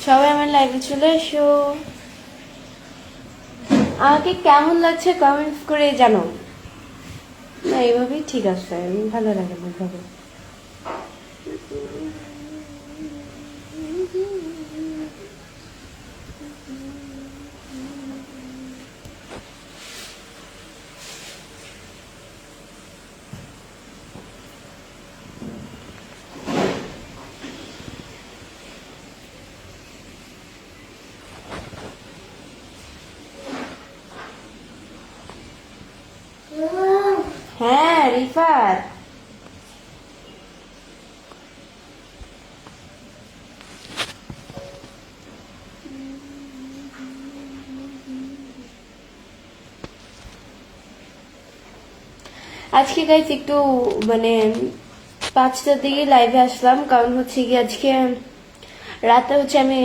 সবাই আমার লাইভে চলে এসো। আমাকে কেমন লাগছে কমেন্টস করে জানো। না এইভাবেই ঠিক আছে, ভালো লাগে না এইভাবে। হ্যাঁ রিফাত, আজকে গাইস একটু মানে 5টার দিকে লাইভে আসলাম, কারণ হচ্ছে কি আজকে রাতে হচ্ছে আমি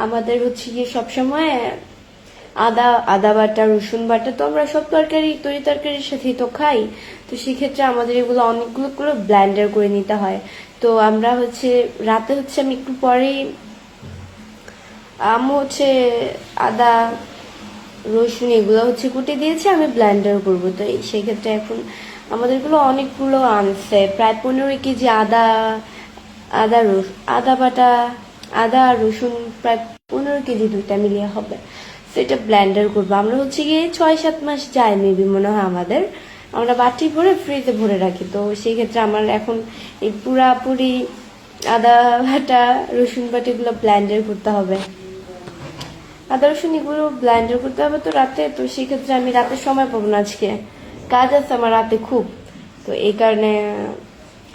আমাদের হচ্ছে কি সবসময় আদা আদা বাটা রসুন বাটা তো আমরা সব তরি তরকারির সাথেই তো খাই। তো সেক্ষেত্রে আমাদের এগুলো অনেকগুলো ব্লেন্ডার করে নিতে হয়। তো আমরা হচ্ছে রাতে হচ্ছে আমি একটু পরেই আম্মু হচ্ছে আদা রসুন এগুলো হচ্ছে কুটে দিয়েছে, আমি ব্লেন্ডার করবো। তো সেক্ষেত্রে এখন আমাদেরগুলো অনেকগুলো আনছে, প্রায় 15 কেজি আদা আদা আদা বাটা আদা আর রসুন প্রায় 15 কেজি, দুইটা মিলিয়ে হবে। তো এটা ব্লেন্ডার করবো। আমরা হচ্ছে গিয়ে 6-7 মাস যায় মেবি মনে হয় আমাদের, আমরা বাটি ভরে ফ্রিজে ভরে রাখি। তো সেই ক্ষেত্রে আমার এখন এই পুরাপুরি আদা বাটা রসুন বাটা এগুলো ব্লেন্ডার করতে হবে, আদা রসুন এগুলো ব্লেন্ডার করতে হবে তো রাতে। তো সেই ক্ষেত্রে আমি রাতে সময় পাবো না, আজকে কাজ আছে আমার রাতে খুব। তো এই কারণে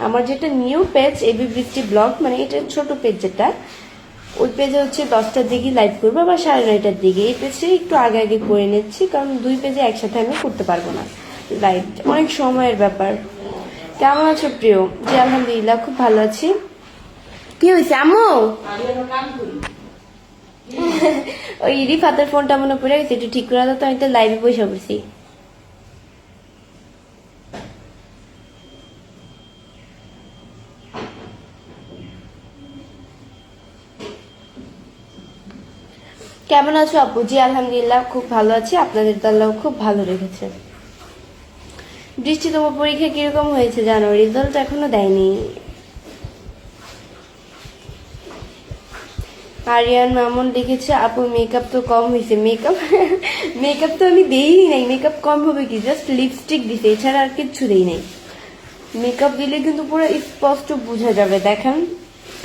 আমার যেটা নিউ পেজ এবি বৃষ্টি ব্লগ, মানে এটা ছোট পেজ যেটা, ওই পেজে হচ্ছে 10টার দিকে লাইভ করবো বা 9:30টার দিকে। এই পেজে একটু আগে আগে করে নিচ্ছি, কারণ দুই পেজে একসাথে আমি করতে পারবো না লাইভ, অনেক সময়ের ব্যাপার। কেমন আছো প্রিয়? জি আলহামদুলিল্লাহ খুব ভালো আছি। কি হয়েছে আম্মু? ওই রিফাতের ফোনটা মনে পড়ে গেছে, একটু ঠিক করে দাও তো, আমি তো লাইভে বসে পড়ছি। কেমন আছো আপু? জি আলহামদুলিল্লাহ খুব ভালো আছি, আপনাদের তো আল্লাহ খুব ভালো রেখেছে। বৃষ্টি তোমার পরীক্ষা কিরকম হয়েছে জানো? রেজাল্ট এখনো দেয়নি। আরিয়ান মামুন লিখেছে আপু মেকআপ তো কম হয়েছে। মেকআপ মেকআপ তো আমি দেই নাই, মেকআপ কম হবে কি, জাস্ট লিপস্টিক দিছে, এছাড়া আর কিচ্ছু দেই নাই। মেকআপ দিলে কিন্তু পুরো স্পষ্ট বোঝা যাবে, দেখেন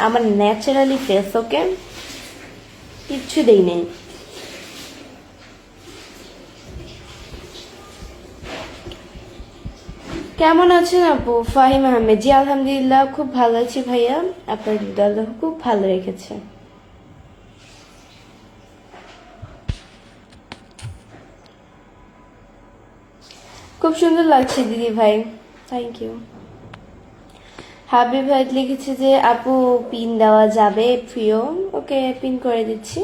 আমার ন্যাচারালি ফেস, ওকে কিচ্ছু দেই নাই। কেমন আছেন আপু? ফাহিম আহমেদ, জি আলহামদুলিল্লাহ খুব ভালো আছি ভাইয়া, আপনার আল্লাহ খুব ভালো রেখেছে। খুব সুন্দর লাগছে দিদি ভাই, থ্যাংক ইউ। হাবিব ভাই লিখেছে যে আপু পিন দেওয়া যাবে প্রিয়, ওকে পিন করে দিচ্ছি।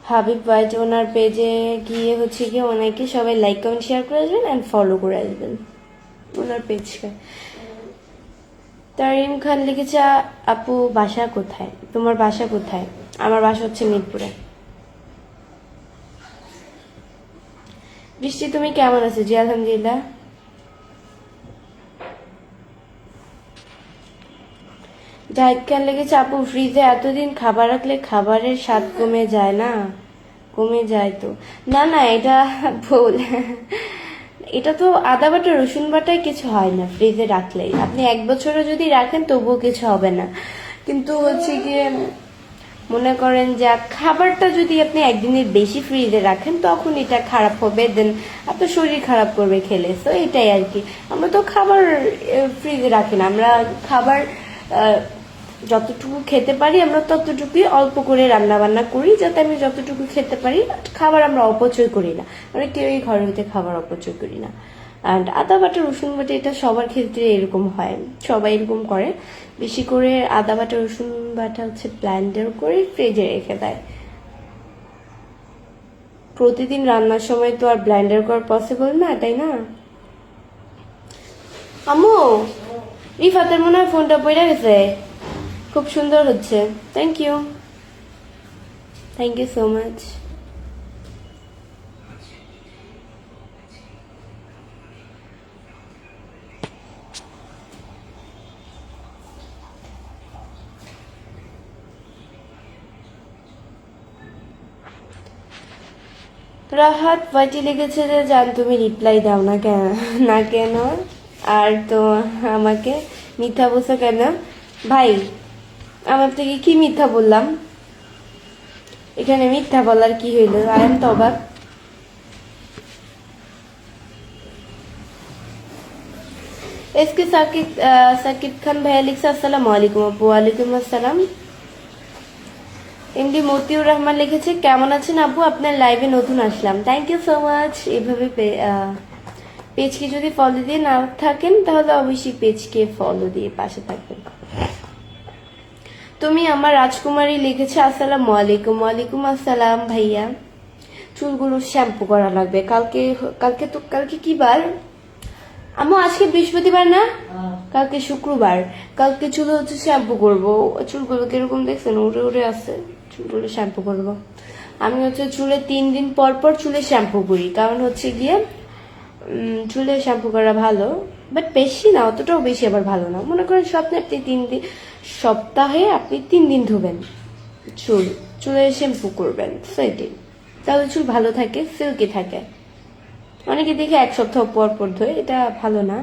হাবিব ভাই ওনার পেজে গিয়ে হচ্ছে গিয়ে ওনাকে সবাই লাইক কমেন্ট শেয়ার করে আসবেন অ্যান্ড ফলো করে আসবেন ওনার পেজকে। তারিম খান লিখেছে আপু বাসা কোথায়? তোমার বাসা কোথায়? আমার বাসা হচ্ছে মিরপুরে। বৃষ্টি তুমি কেমন আছো? জি আলহামদুলিল্লাহ। জাহিদ খান লিখেছে আপু ফ্রিজে এতদিন খাবার রাখলে খাবারের স্বাদ কমে যায় না? কমে যায় তো? না না, এটা ভুল। এটা তো আদা বাটা রসুন বাটায় কিছু হয় না ফ্রিজে রাখলেই, আপনি 1 বছরও যদি রাখেন তবুও কিছু হবে না। কিন্তু হচ্ছে গিয়ে মনে করেন যে খাবারটা যদি আপনি একদিনের বেশি ফ্রিজে রাখেন তখন এটা খারাপ হবে, দেন আপনার শরীর খারাপ করবে খেলে। তো এটাই আর কি, আমরা তো খাবার ফ্রিজে রাখি না, আমরা খাবার যতটুকু খেতে পারি আমরা ততটুকুই অল্প করে রান্না বান্না করি, যাতে আমি যতটুকু খেতে পারি। খাবার আমরা অপচয় করি না, আমরা কেউই ঘরের ভিতরে খাবার অপচয় করি না। অ্যান্ড আদা বাটা রসুন বাটা এটা সবার ক্ষেত্রে এরকম হয়, সবাই এরকম করে। বেশি করে আদা বাটা রসুন বাটা হচ্ছে ব্লেন্ডার করে ফ্রিজে রেখে দেয়। প্রতিদিন রান্নার সময় তো আর ব্লেন্ডার করা পসিবল না, তাই না? আম্মু রিফাতের মনে হয় ফোনটা পড়ে গেছে, খুব সুন্দর হচ্ছে। Thank you, thank you so much. Rahat party লিখেছে যে জান তুমি রিপ্লাই দাও না কেন, না কেন, আর তো আমাকে মিথ্যা বলছো কেন? ভাই আমার থেকে কি মিথ্যা বললাম? এখানে মিথ্যা বলার কি হইল? আই এম তো অবাক। এসকে সাকিব সাকিব খান ভাইয়া লিখছে আসসালামু আলাইকুম আপু। ওয়ালাইকুম আসসালাম। এমডি মতিউর রহমান লিখেছে কেমন আছেন আপু, আপনার লাইভে নতুন আসলাম। Thank you so much. এভাবে পেজকে যদি ফলো দিয়ে না থাকেন তাহলে অবশ্যই পেজকে ফলো দিয়ে পাশে থাকবেন। তুমি আমার রাজকুমারী লিখেছে আসসালামু আলাইকুম। ওয়ালাইকুম আসসালাম ভাইয়া। চুলগুলো শ্যাম্পু করা লাগবে কালকে। কালকে কি বার? আম্মু আজকে বৃহস্পতিবার না, কালকে শুক্রবার। কালকে চুল হচ্ছে শ্যাম্পু করবো। চুলগুলো কিরকম দেখছেন, উড়ে উড়ে আছে, চুলগুলো শ্যাম্পু করবো। আমি হচ্ছে চুলে 3 দিন পর পর চুলে শ্যাম্পু করি, কারণ হচ্ছে গিয়ে চুলে শ্যাম্পু করা ভালো, বাট বেশি না, অতটাও বেশি আবার ভালো না। মনে করেন সপ্তাহে আপনি 3 দিন ধুবেন চুলে শ্যাম্পু করবেন, সেটি তাহলে চুল ভালো থাকে, সিল্কি থাকে। অনেকে দেখে 1 সপ্তাহ পর পর ধোয়, এটা ভালো না।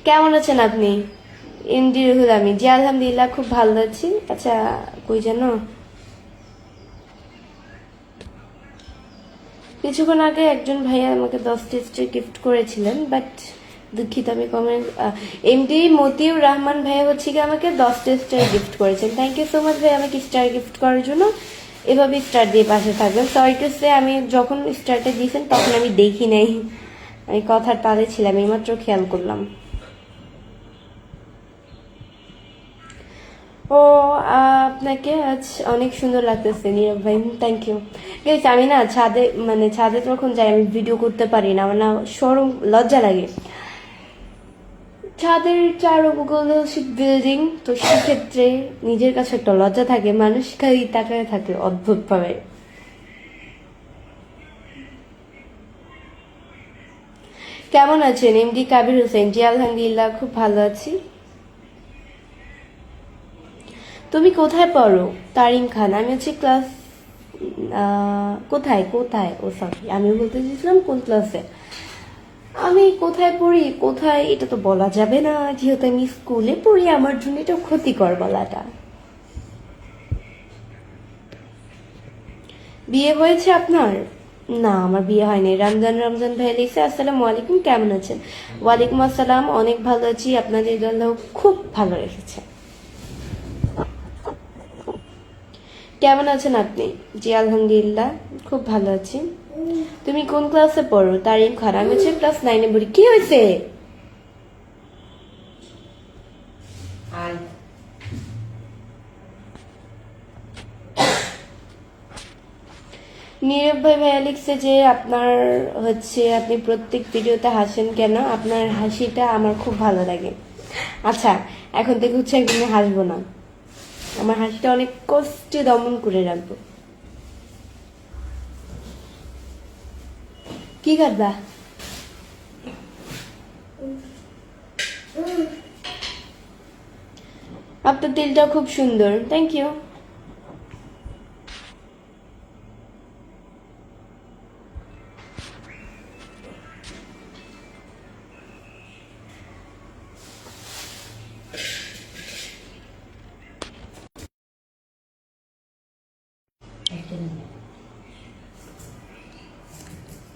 কেমন আছেন আপনি? এমডি রুহুল আমি জি আলহামদুলিল্লাহ খুব ভালো আছি। আচ্ছা কই জানো, কিছুক্ষণ আগে একজন ভাইয়া আমাকে 10 টেস্টের গিফট করেছিলেন, বাট দুঃখিত আমি কমেন্ট। এমডি মতিউর রহমান ভাইয়া হচ্ছে কি আমাকে 10 টেস্টের গিফট করেছেন। থ্যাংক ইউ সো মাচ ভাই আমাকে স্টার গিফট করার জন্য। এভাবে স্টার দিয়ে পাশে থাকবেন। সরি টু সে আমি যখন স্টারটা দিয়েছেন তখন আমি দেখি নাই, আমি কথার তালে ছিলাম, এইমাত্র খেয়াল করলাম। ও আপনাকে আজ অনেক সুন্দর লাগতেছে নীরব ভাই, থ্যাংক ইউ। গাইস আমি না ছাদে যখন যাই আমি ভিডিও করতে পারি না, আমার না শরম লজ্জা লাগে। ছাদের চারগুলো হচ্ছে বিল্ডিং, তো সেক্ষেত্রে নিজের কাছে একটা লজ্জা থাকে, মানুষ খালি তাকায় থাকে অদ্ভুত ভাবে। কেমন আছেন এমডি কাবির হোসেন? জি আলহামদুলিল্লাহ খুব ভালো আছি। তুমি কোথায় পড়ো? তারিম খান। আমি হচ্ছে ক্লাস কোথায় ও সরি আমি বলতে চাইছিলাম কোন ক্লাসে। আমি কোথায় পড়ি, কোথায় এটা তো বলা যাবে না, যেহেতু আমি স্কুলে পড়ি আমার জন্য এটা ক্ষতিকর বলাটা। বিয়ে হয়েছে আপনার? না আমার বিয়ে হয়নি। রমজান ভাই লিখছে আসসালামু আলাইকুম, কেমন আছেন? ওয়ালাইকুম আসসালাম, অনেক ভালো আছি, আপনাদের আল্লাহ খুব ভালো রেখেছে। কেমন আছেন আপনি? জি আলহামদুলিল্লাহ খুব ভালো আছি। তুমি কোন ক্লাসে পড়ো? তারিম খান। আমি হচ্ছে ক্লাস 9-এ পড়ি। কি হয়েছে? নীরব ভাই ভাইয়া লিখছে যে আপনার হচ্ছে আপনি প্রত্যেক ভিডিওতে হাসেন কেন? আপনার হাসিটা আমার খুব ভালো লাগে। আচ্ছা এখন থেকে হচ্ছে একদিনে হাসবো না, আমার হাসিটা অনেক কষ্টে দমন করে রাখবো। কি করবা? আপনার তেলটা খুব সুন্দর, থ্যাংক ইউ।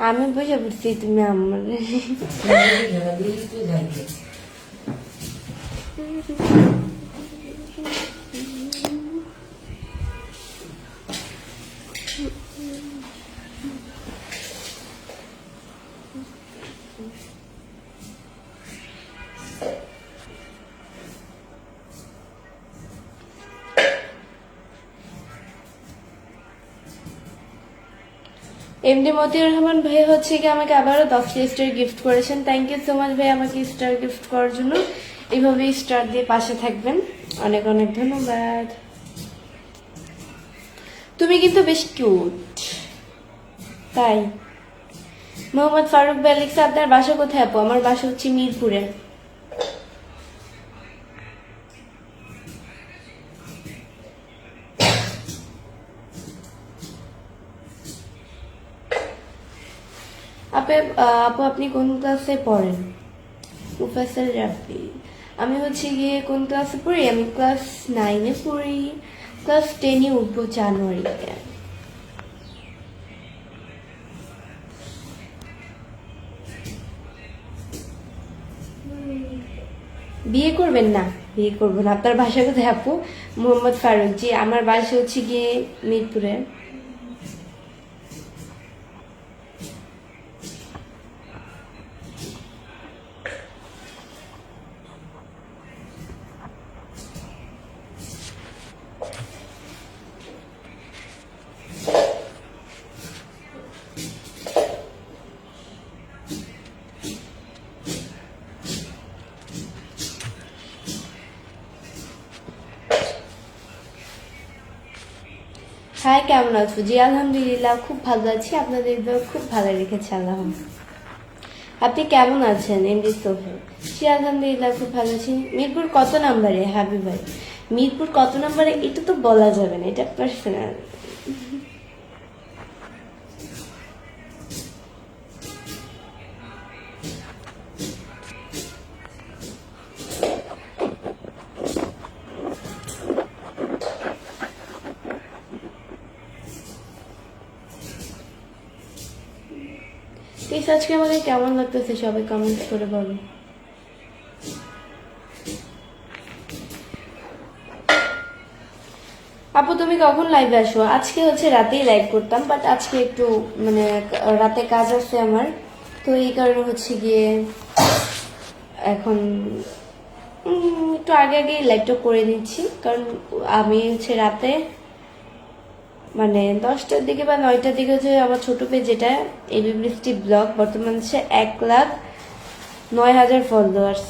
আমি বুঝে পড়ছি তুমি আমার এমডি মতিউর রহমান ভাই হচ্ছে কি আমাকে আবারও 10টি স্টার গিফট করেছেন। থ্যাংক ইউ সো মাচ ভাই আমাকে স্টার গিফট করার জন্য। এইভাবে স্টার দিয়ে পাশে থাকবেন। অনেক অনেক ধন্যবাদ। তুমি কিন্তু বেশ কিউট। তাই মোহাম্মদ ফারুক ভাই লিখছে আপনার বাসা কোথায় আপু? আমার বাসা হচ্ছে মিরপুরে। আপু আপনি কোন ক্লাসে পড়েন? মুফাসসাল রাব্বি। আমি হচ্ছে গিয়ে কোন ক্লাসে পড়ি? আমি ক্লাস 9-এ পড়ি। ক্লাস 10-এ উঠবো জানুয়ারিতে। বিয়ে করবেন না? বিয়ে করবো না। আপনার বাসা কোথায় আপু? মোহাম্মদ ফারুক। জি, আমার বাসা হচ্ছে গিয়ে মিরপুরে। হাই, কেমন আছো? জি আলহামদুলিল্লাহ খুব ভালো আছি। আপনাদের দোয়া খুব ভালো রেখেছে আল্লাহ। আপনি কেমন আছেন এমডি সোহেল? জি আলহামদুলিল্লাহ খুব ভালো আছি। মিরপুর কত নাম্বারে হাবিব ভাই? মিরপুর কত নাম্বারে এটা তো বলা যাবে না, এটা পার্সোনাল। প্লিজ আজকে আমাদের কেমন লাগতেছে সবাই কমেন্ট করে বলো। আপু তুমি কখন লাইভে আসো? আজকে হচ্ছে রাতেই লাইভ করতাম, বাট আজকে একটু মানে রাতে কাজ আছে আমার, তো এই কারণে হচ্ছে গিয়ে এখন একটু আগে আগেই লাইভটা করে নিচ্ছি, কারণ আমি হচ্ছে রাতে মানে 10টার দিকে বা 9টার দিকে হচ্ছে আমার ছোট পেজ যেটা এবি বৃষ্টি ব্লগ, বর্তমান হচ্ছে 1,09,000 ফলোয়ার্স,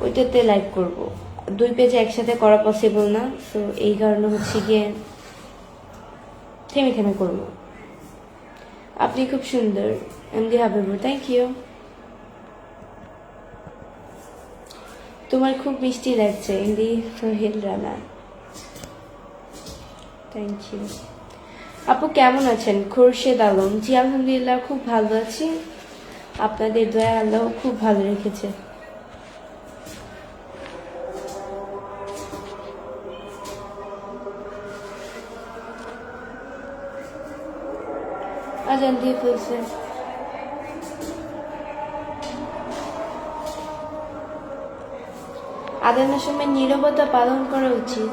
ওইটাতে লাইভ করব। দুই পেজে একসাথে করা পসিবল না, তো এই কারণে হচ্ছে গিয়ে থেমে থেমে করবো। আপনি খুব সুন্দর এমডি হাবিবুর, থ্যাংক ইউ। তোমার খুব মিষ্টি লাগছে MD Sohel Rana, thank you. আপু কেমন আছেন? খোরশেদ আলম। জি আলহামদুলিল্লাহ খুব ভালো আছি, আপনাদের দয়া আল্লাহ খুব ভালো রেখেছে। আজান দিয়ে ফেলছে। আজানের সময় নীরবতা পালন করা উচিত।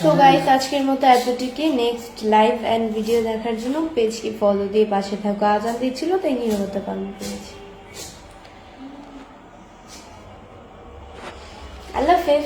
তো গাইস আজকের মতো এতটুকুই। নেক্সট লাইভ এন্ড ভিডিও দেখার জন্য পেজকে ফলো দিয়ে পাশে থাকো। আজান দিচ্ছিল তাই নীরবতা পালন করেছি। আল্লাহ হাফেজ।